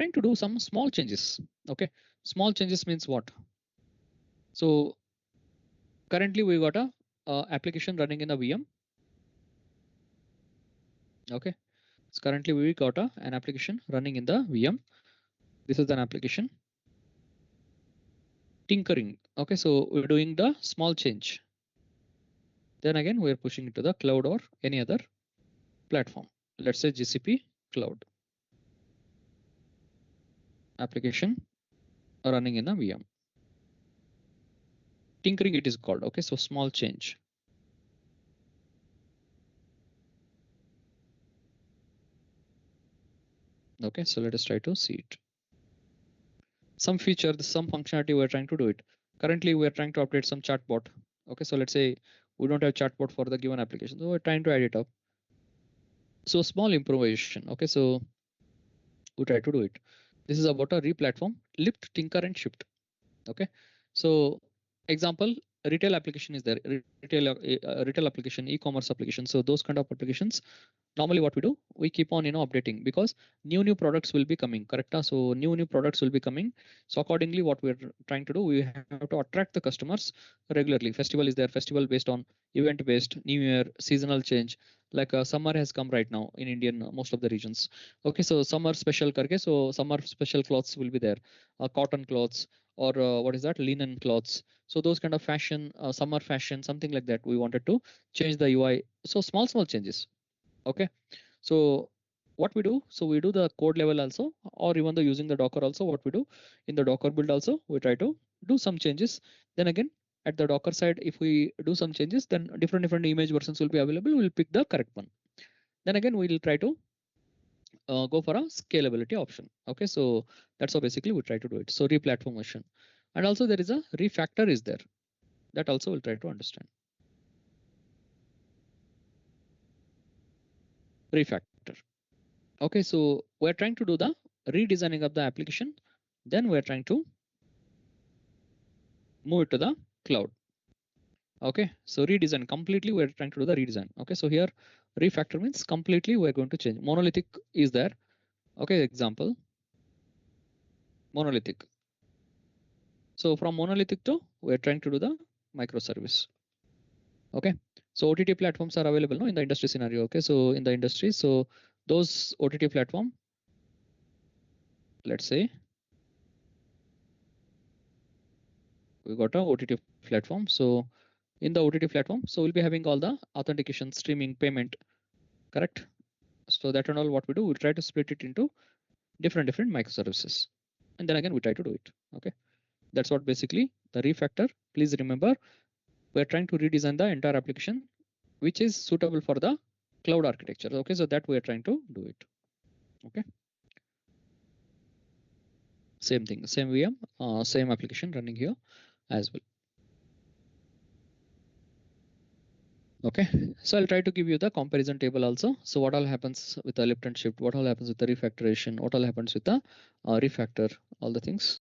trying to do some small changes. Okay, small changes means what? So currently we got a application running in a VM. Okay, so currently we got an application running in the VM. This is an application tinkering. Okay, so we're doing the small change. Then again, we're pushing it to the cloud or any other platform. Let's say GCP cloud application running in a VM. Tinkering it is called. Okay, so small change. Okay, so let us try to see it. Some feature, some functionality we're trying to do it. Currently, we're trying to update some chatbot. Okay, so let's say we don't have chatbot for the given application, so we're trying to add it up. So small improvisation. Okay, so we try to do it. This is about a replatform, lift, tinker, and shift. Okay, so example, retail application is there. Retail application, e-commerce application. So those kind of applications, normally what we do, we keep on updating because new products will be coming. Correct? So new products will be coming. So accordingly, what we're trying to do, we have to attract the customers regularly. Festival is there. Festival based on event based, New Year, seasonal change. Like summer has come right now in Indian most of the regions. Okay, so summer special karke. So summer special clothes will be there. Cotton clothes or what is that, linen clothes. So those kind of fashion, summer fashion, something like that, we wanted to change the UI. So small changes. Okay, so what we do, so we do the code level also, or even though using the Docker also, what we do in the Docker build also, we try to do some changes. Then again, at the Docker side, if we do some changes, then different image versions will be available. We'll pick the correct one. Then again, we'll try to go for a scalability option. Okay, so that's how basically we try to do it. So replatformation, and also there is a refactor is there. That also we'll try to understand. Refactor. Okay, so we're trying to do the redesigning of the application. Then we're trying to move it to the cloud. Okay, so redesign completely. We're trying to do the redesign. Okay, so here refactor means completely we're going to change. Monolithic is there. Okay, example monolithic. So from monolithic to we're trying to do the microservice. Okay, so OTT platforms are available no, in the industry scenario. Okay, so in the industry, so those OTT platform, let's say we got a OTT platform. So in the OTT platform, so we'll be having all the authentication, streaming, payment, correct? So that and all what we do, we try to split it into different microservices, and then again we try to do it. Okay, that's what basically the refactor. Please remember, we're trying to redesign the entire application which is suitable for the cloud architecture. Okay, so that we are trying to do it. Okay, same thing, same VM, same application running here as well. Okay, so I'll try to give you the comparison table also. So what all happens with the lift and shift, what all happens with the refactoration, what all happens with the refactor, all the things.